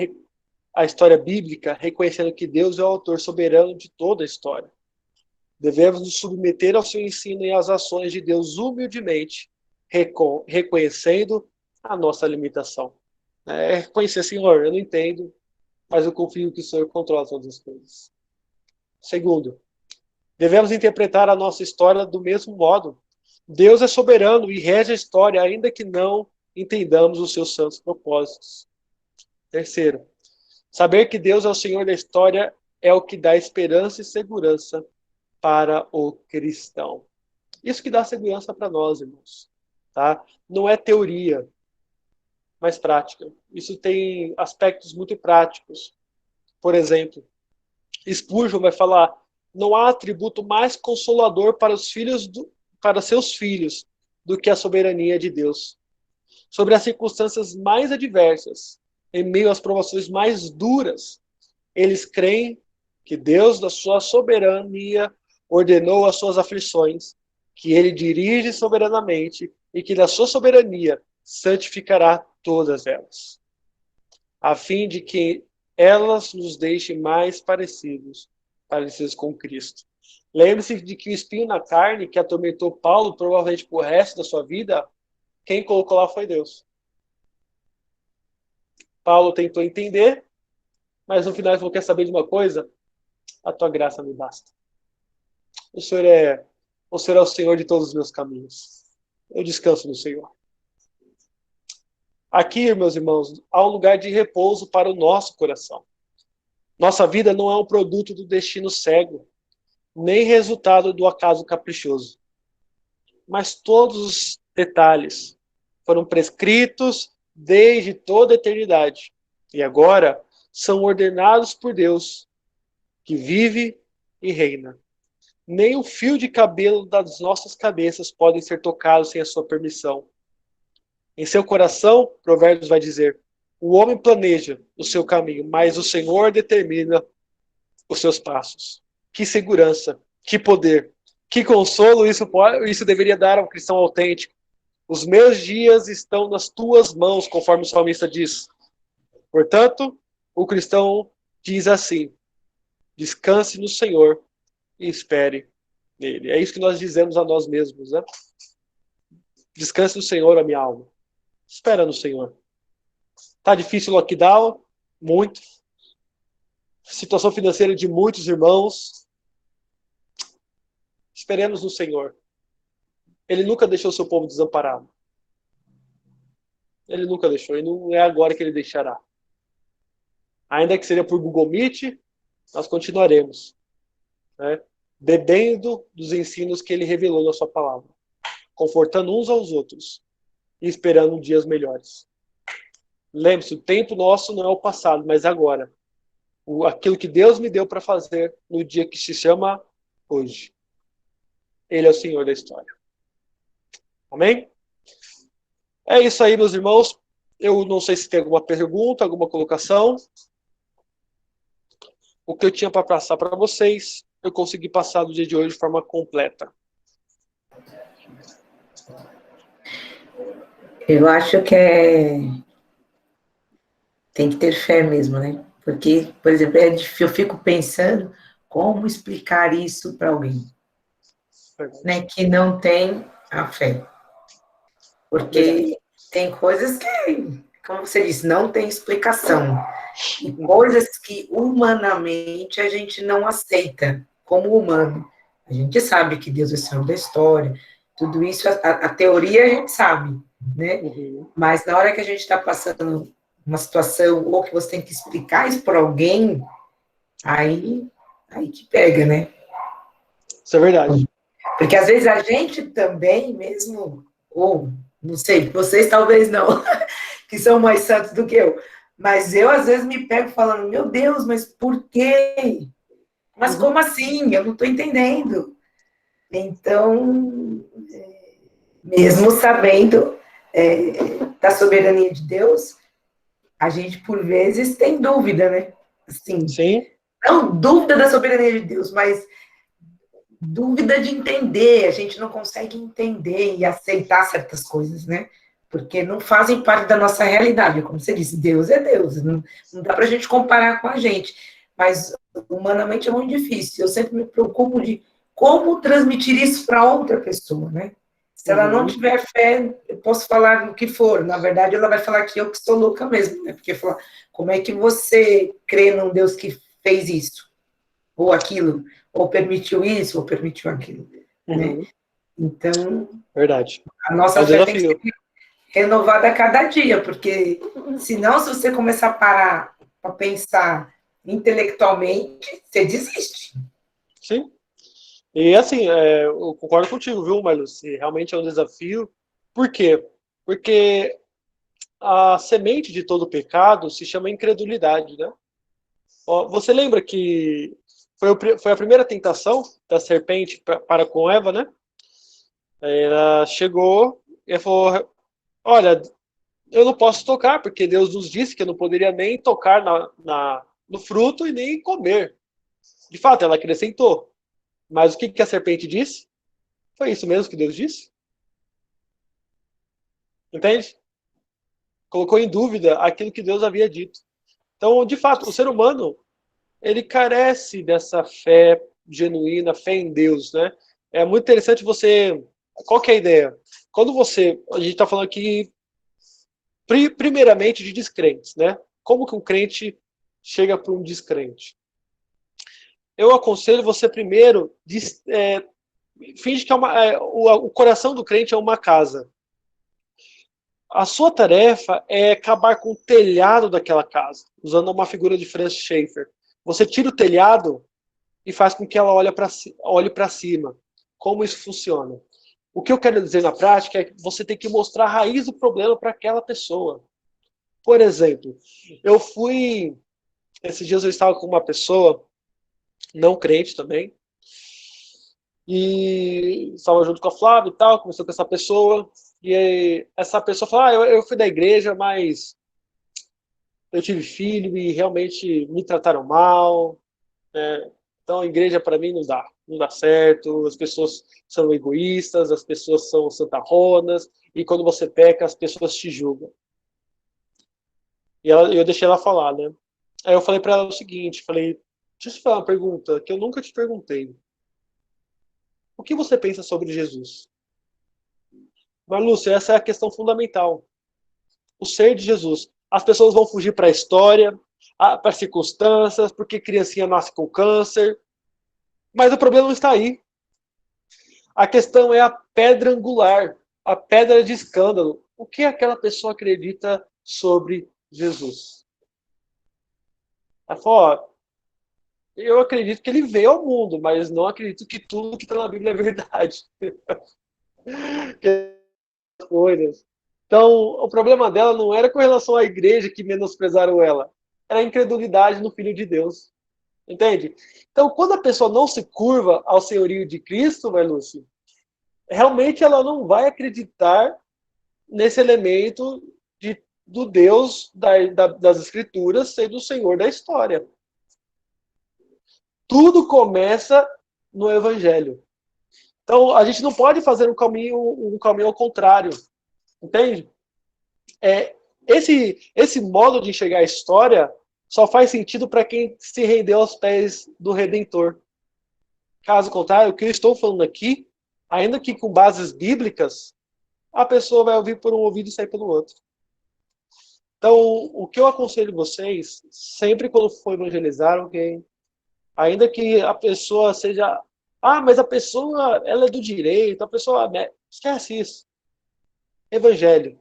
bíblica, reconhecendo que Deus é o autor soberano de toda a história. Devemos nos submeter ao seu ensino e às ações de Deus humildemente, reconhecendo a nossa limitação. Reconhecer, Senhor, eu não entendo, mas eu confio que o Senhor controla todas as coisas. Segundo, devemos interpretar a nossa história do mesmo modo. Deus é soberano e rege a história, ainda que não entendamos os seus santos propósitos. Terceiro, saber que Deus é o Senhor da história é o que dá esperança e segurança para o cristão. Isso que dá segurança para nós, irmãos. Tá? Não é teoria, mas prática. Isso tem aspectos muito práticos. Por exemplo, Spurgeon vai falar: não há atributo mais consolador para seus filhos do que a soberania de Deus. Sobre as circunstâncias mais adversas, em meio às provações mais duras, eles creem que Deus, da sua soberania, ordenou as suas aflições, que ele dirige soberanamente e que da sua soberania santificará todas elas, a fim de que elas nos deixem mais parecidos com Cristo. Lembre-se de que o espinho na carne que atormentou Paulo, provavelmente por resto da sua vida, quem colocou lá foi Deus. Paulo tentou entender, mas no final ele falou: quer saber de uma coisa? A tua graça me basta. O Senhor é o Senhor de todos os meus caminhos. Eu descanso no Senhor. Aqui, meus irmãos, há um lugar de repouso para o nosso coração. Nossa vida não é um produto do destino cego, nem resultado do acaso caprichoso. Mas todos os detalhes foram prescritos desde toda a eternidade. E agora são ordenados por Deus, que vive e reina. Nem o fio de cabelo das nossas cabeças podem ser tocados sem a sua permissão. Em seu coração, Provérbios vai dizer, o homem planeja o seu caminho, mas o Senhor determina os seus passos. Que segurança, que poder, que consolo isso deveria dar ao cristão autêntico. Os meus dias estão nas tuas mãos, conforme o salmista diz. Portanto, o cristão diz assim, descanse no Senhor e espere nele. É isso que nós dizemos a nós mesmos, né? Descanse no Senhor, a minha alma. Espera no Senhor. Tá difícil o lockdown? Muito. Situação financeira de muitos irmãos. Esperemos no Senhor. Ele nunca deixou o seu povo desamparado. Ele nunca deixou. E não é agora que ele deixará. Ainda que seja por Google Meet, nós continuaremos. Né? Bebendo dos ensinos que ele revelou na sua palavra. Confortando uns aos outros. E esperando dias melhores. Lembre-se, o tempo nosso não é o passado, mas agora. Aquilo que Deus me deu para fazer no dia que se chama hoje. Ele é o Senhor da história. Amém? É isso aí, meus irmãos. Eu não sei se tem alguma pergunta, alguma colocação. O que eu tinha para passar para vocês, eu consegui passar no dia de hoje de forma completa. Eu acho que tem que ter fé mesmo, né? Porque, por exemplo, eu fico pensando como explicar isso para alguém, né, que não tem a fé. Porque tem coisas que, como você disse, não tem explicação. E coisas que humanamente a gente não aceita como humano. A gente sabe que Deus é o Senhor da história, tudo isso, a teoria a gente sabe, né? Mas na hora que a gente está passando uma situação, ou que você tem que explicar isso para alguém, aí que pega, né? Isso é verdade. Porque às vezes a gente também mesmo, ou não sei, vocês talvez não, que são mais santos do que eu, mas eu às vezes me pego falando, meu Deus, mas por quê? Mas como assim? Eu não estou entendendo. Então, mesmo sabendo da soberania de Deus, a gente, por vezes, tem dúvida, né? Assim, sim. Não dúvida da soberania de Deus, mas dúvida de entender. A gente não consegue entender e aceitar certas coisas, né? Porque não fazem parte da nossa realidade. Como você disse, Deus é Deus. Não dá para a gente comparar com a gente. Mas, humanamente, é muito difícil. Eu sempre me preocupo de como transmitir isso para outra pessoa, né? Se ela não tiver fé, eu posso falar o que for. Na verdade, ela vai falar que eu que sou louca mesmo, né? Porque falar, como é que você crê num Deus que fez isso? Ou aquilo? Ou permitiu isso? Ou permitiu aquilo? Né? Então, verdade. A nossa fé tem que ser renovada a cada dia, porque senão, se você começar a parar para pensar intelectualmente, você desiste. Sim. E assim, eu concordo contigo, viu, Marlos? Realmente é um desafio. Por quê? Porque a semente de todo pecado se chama incredulidade, né? Você lembra que foi a primeira tentação da serpente para com Eva, né? Ela chegou e falou, olha, eu não posso tocar, porque Deus nos disse que eu não poderia nem tocar no fruto e nem comer. De fato, ela acrescentou. Mas o que a serpente disse? Foi isso mesmo que Deus disse? Entende? Colocou em dúvida aquilo que Deus havia dito. Então, de fato, o ser humano, ele carece dessa fé genuína, fé em Deus, né? É muito interessante você... Qual que é a ideia? Quando a gente está falando aqui, primeiramente, de descrentes, né? Como que um crente chega para um descrente? Eu aconselho você primeiro, finge que o coração do crente é uma casa. a sua tarefa é acabar com o telhado daquela casa, usando uma figura de Francis Schaeffer. Você tira o telhado e faz com que ela olhe para cima. Como isso funciona? O que eu quero dizer na prática é que você tem que mostrar a raiz do problema para aquela pessoa. Por exemplo, esses dias eu estava com uma pessoa, não crente também, e estava junto com a Flávia e tal, conversando com essa pessoa, e aí, essa pessoa falou, eu fui da igreja, mas eu tive filho e realmente me trataram mal, né? Então a igreja para mim não dá certo, as pessoas são egoístas, as pessoas são santarronas, e quando você peca, as pessoas te julgam. E eu deixei ela falar, né? Aí eu falei para ela o seguinte, falei, deixa eu te falar uma pergunta que eu nunca te perguntei. O que você pensa sobre Jesus? Mas, Lúcia, essa é a questão fundamental. O ser de Jesus. As pessoas vão fugir para a história, para as circunstâncias, porque criancinha nasce com câncer. Mas o problema não está aí. A questão é a pedra angular, a pedra de escândalo. O que aquela pessoa acredita sobre Jesus? Ela falou, eu acredito que ele veio ao mundo, mas não acredito que tudo que está na Bíblia é verdade. Coisas. Então, o problema dela não era com relação à igreja que menosprezaram ela, era a incredulidade no Filho de Deus. Entende? Então, quando a pessoa não se curva ao senhorio de Cristo, Lúcio, realmente ela não vai acreditar nesse elemento do Deus das Escrituras sendo o Senhor da história. Tudo começa no Evangelho. Então, a gente não pode fazer um caminho ao contrário. Entende? Esse modo de enxergar a história só faz sentido para quem se rendeu aos pés do Redentor. Caso contrário, o que eu estou falando aqui, ainda que com bases bíblicas, a pessoa vai ouvir por um ouvido e sair pelo outro. Então, o que eu aconselho vocês, sempre quando for evangelizar alguém, ainda que a pessoa seja... mas a pessoa ela é do direito, a pessoa... Esquece isso. Evangelho.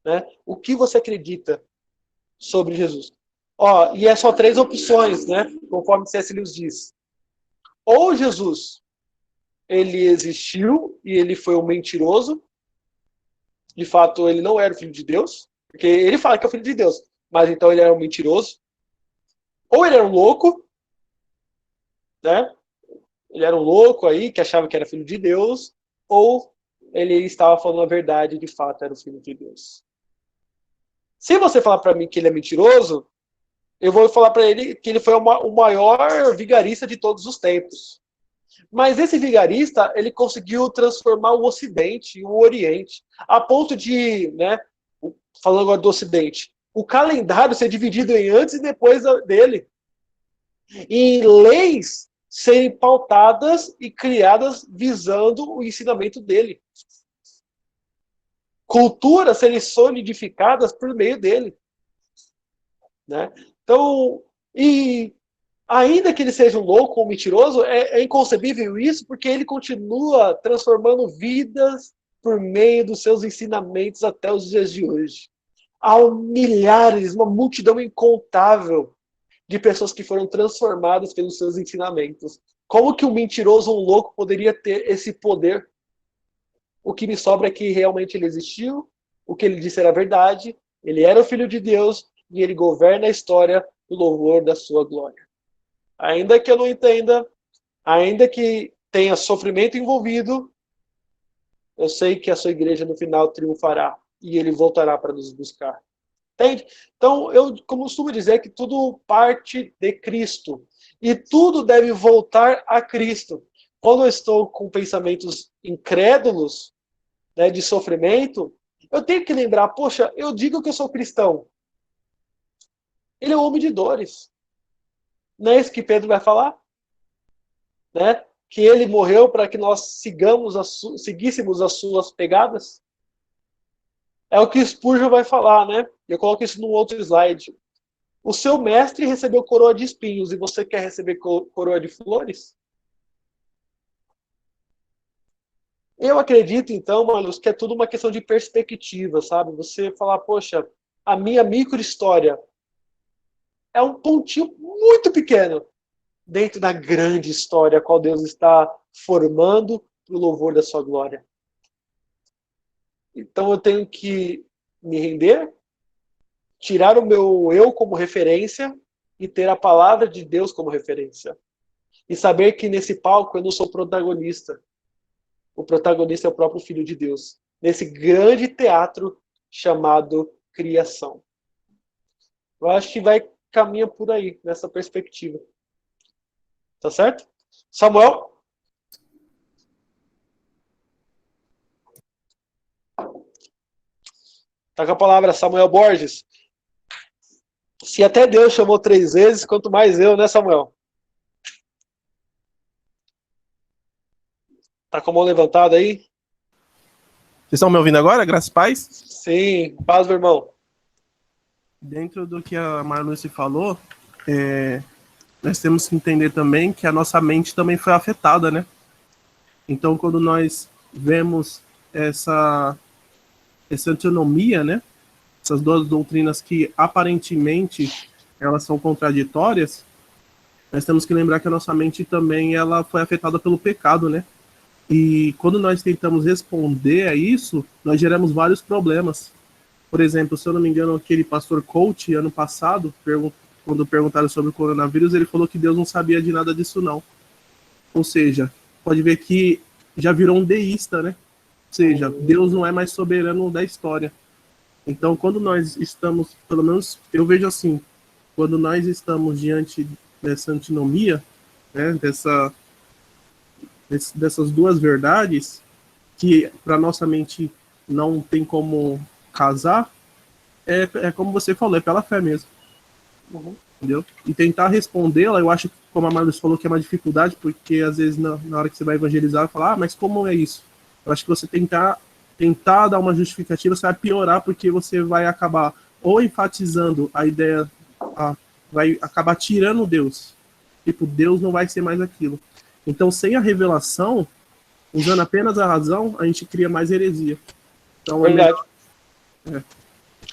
Né? O que você acredita sobre Jesus? E é só 3 opções, né? Conforme C.S. Lewis diz. Ou Jesus, ele existiu e ele foi um mentiroso. De fato, ele não era o filho de Deus. Porque ele fala que é o filho de Deus. Mas então ele era um mentiroso. Ou ele era um louco. Né? Ele era um louco aí, que achava que era filho de Deus. Ou ele estava falando a verdade e de fato era o filho de Deus. Se você falar para mim que ele é mentiroso, eu vou falar para ele que ele foi o maior vigarista de todos os tempos. Mas esse vigarista, ele conseguiu transformar o Ocidente e o Oriente, a ponto de, né, falando agora do Ocidente, o calendário ser dividido em antes e depois dele. E leis serem pautadas e criadas visando o ensinamento dele. Culturas serem solidificadas por meio dele. Né? Então, e ainda que ele seja um louco ou um mentiroso, é inconcebível isso, porque ele continua transformando vidas por meio dos seus ensinamentos até os dias de hoje. Há milhares, uma multidão incontável de pessoas que foram transformadas pelos seus ensinamentos. Como que um mentiroso ou um louco poderia ter esse poder? O que me sobra é que realmente ele existiu, o que ele disse era verdade, ele era o Filho de Deus, e ele governa a história do louvor da sua glória. Ainda que eu não entenda, ainda que tenha sofrimento envolvido, eu sei que a sua igreja no final triunfará e ele voltará para nos buscar. Entende? Então, eu costumo dizer que tudo parte de Cristo e tudo deve voltar a Cristo. Quando eu estou com pensamentos incrédulos, né, de sofrimento, eu tenho que lembrar, poxa, eu digo que eu sou cristão. Ele é um homem de dores. Não é isso que Pedro vai falar? Né? Que ele morreu para que nós seguíssemos as suas pegadas? É o que Spurgeon vai falar, né? Eu coloco isso num outro slide. O seu mestre recebeu coroa de espinhos e você quer receber coroa de flores? Eu acredito, então, Marlos, que é tudo uma questão de perspectiva, sabe? Você falar, poxa, a minha micro-história é um pontinho muito pequeno dentro da grande história a qual Deus está formando para o louvor da sua glória. Então eu tenho que me render, tirar o meu eu como referência e ter a palavra de Deus como referência. E saber que nesse palco eu não sou protagonista. O protagonista é o próprio Filho de Deus. Nesse grande teatro chamado criação. Eu acho que caminha por aí, nessa perspectiva. Tá certo? Samuel? Tá com a palavra, Samuel Borges. Se até Deus chamou 3 vezes, quanto mais eu, né, Samuel? Tá com a mão levantada aí? Vocês estão me ouvindo agora? Graças a paz? Sim, paz, meu irmão. Dentro do que a Marluce falou, nós temos que entender também que a nossa mente também foi afetada, né? Então, quando nós vemos essa antinomia, né? Essas duas doutrinas que aparentemente elas são contraditórias, nós temos que lembrar que a nossa mente também ela foi afetada pelo pecado, né? E quando nós tentamos responder a isso, nós geramos vários problemas. Por exemplo, se eu não me engano, aquele pastor Coach, ano passado, quando perguntaram sobre o coronavírus, ele falou que Deus não sabia de nada disso, não. Ou seja, pode ver que já virou um deísta, né? Ou seja, Deus não é mais soberano da história. Então, quando nós estamos, pelo menos eu vejo assim, quando nós estamos diante dessa antinomia, né, dessas duas verdades, que para nossa mente não tem como casar, é como você falou, é pela fé mesmo. Entendeu? E tentar respondê-la, eu acho que, como a Marlos falou, que é uma dificuldade, porque às vezes na hora que você vai evangelizar, falar, mas como é isso? Eu acho que você tentar dar uma justificativa, você vai piorar, porque você vai acabar ou enfatizando a ideia, vai acabar tirando Deus. Tipo, Deus não vai ser mais aquilo. Então, sem a revelação, usando apenas a razão, a gente cria mais heresia. Então, Verdade.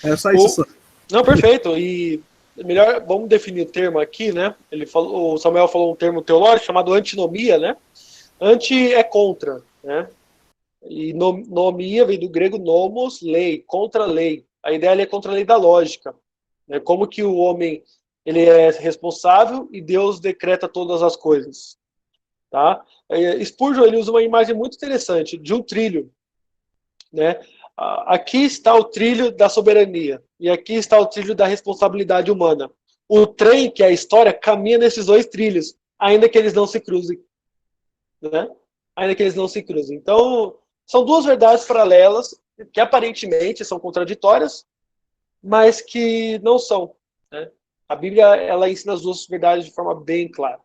É só isso. Não, perfeito. E melhor, vamos definir o termo aqui, né? O Samuel falou um termo teológico chamado antinomia, né? Anti é contra, né? E nomia vem do grego nomos, lei, contra a lei. A ideia é contra a lei da lógica. Né? Como que o homem ele é responsável e Deus decreta todas as coisas. Tá? Spurgeon ele usa uma imagem muito interessante de um trilho. Né? Aqui está o trilho da soberania e aqui está o trilho da responsabilidade humana. O trem, que é a história, caminha nesses 2 trilhos, ainda que eles não se cruzem. Né? Ainda que eles não se cruzem. Então, são 2 verdades paralelas, que aparentemente são contraditórias, mas que não são. Né? A Bíblia ela ensina as 2 verdades de forma bem clara.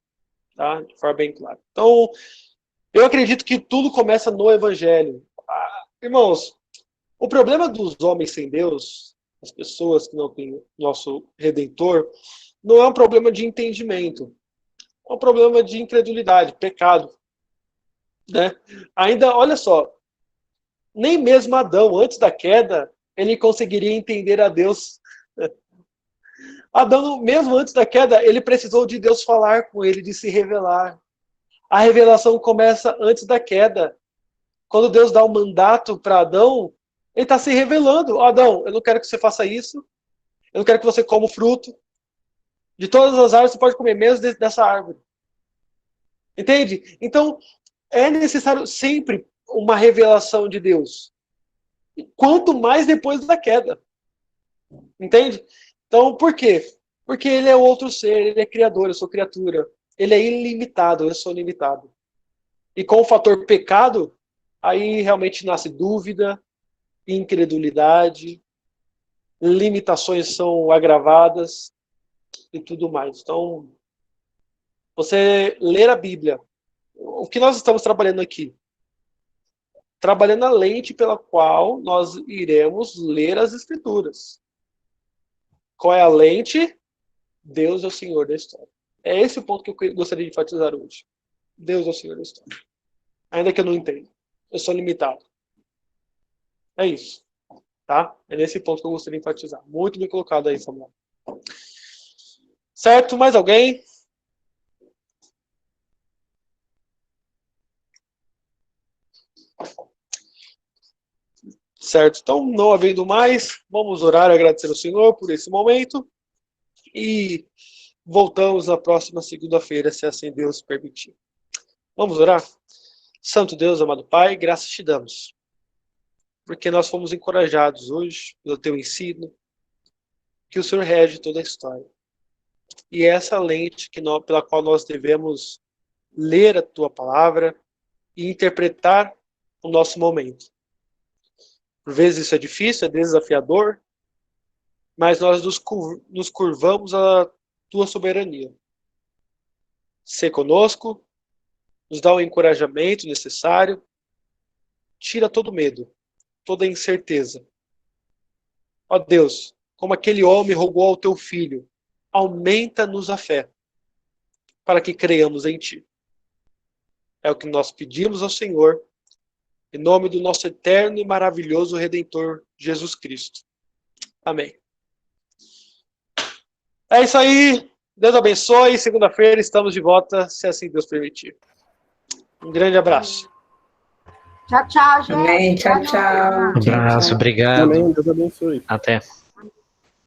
Tá? De forma bem clara. Então, eu acredito que tudo começa no Evangelho. Irmãos, o problema dos homens sem Deus, as pessoas que não têm nosso Redentor, não é um problema de entendimento. É um problema de incredulidade, pecado. Né? Ainda, olha só, nem mesmo Adão, antes da queda, ele conseguiria entender a Deus. Adão, mesmo antes da queda, ele precisou de Deus falar com ele, de se revelar. A revelação começa antes da queda. Quando Deus dá o mandato para Adão, ele está se revelando. Adão, eu não quero que você faça isso. Eu não quero que você coma o fruto. De todas as árvores, você pode comer, menos dessa árvore. Entende? Então, é necessário sempre uma revelação de Deus. Quanto mais depois da queda. Entende? Então, por quê? Porque ele é outro ser, ele é criador, eu sou criatura. Ele é ilimitado, eu sou limitado. E com o fator pecado, aí realmente nasce dúvida, incredulidade, limitações são agravadas e tudo mais. Então, você ler a Bíblia, o que nós estamos trabalhando aqui? Trabalhando a lente pela qual nós iremos ler as Escrituras. Qual é a lente? Deus é o Senhor da história. É esse o ponto que eu gostaria de enfatizar hoje. Deus é o Senhor da história. Ainda que eu não entenda. eu sou limitado. É isso. Tá? É nesse ponto que eu gostaria de enfatizar. Muito bem colocado aí, Samuel. Certo? Mais alguém? Certo? Então, não havendo mais, vamos orar e agradecer ao Senhor por esse momento. E voltamos na próxima segunda-feira, se assim Deus permitir. Vamos orar? Santo Deus, amado Pai, graças te damos. Porque nós fomos encorajados hoje pelo teu ensino, que o Senhor rege toda a história. E é essa lente pela qual nós devemos ler a tua palavra e interpretar o nosso momento. Por vezes isso é difícil, é desafiador, mas nós nos curvamos à tua soberania. Sê conosco, nos dá o encorajamento necessário, tira todo medo, toda incerteza. Ó Deus, como aquele homem rogou ao teu filho, aumenta-nos a fé, para que creiamos em ti. É o que nós pedimos ao Senhor, em nome do nosso eterno e maravilhoso Redentor, Jesus Cristo. Amém. É isso aí. Deus abençoe. Segunda-feira estamos de volta, se assim Deus permitir. Um grande abraço. Tchau, tchau, gente. Amém. Tchau, tchau. Um abraço, obrigado. Amém, Deus abençoe. Até.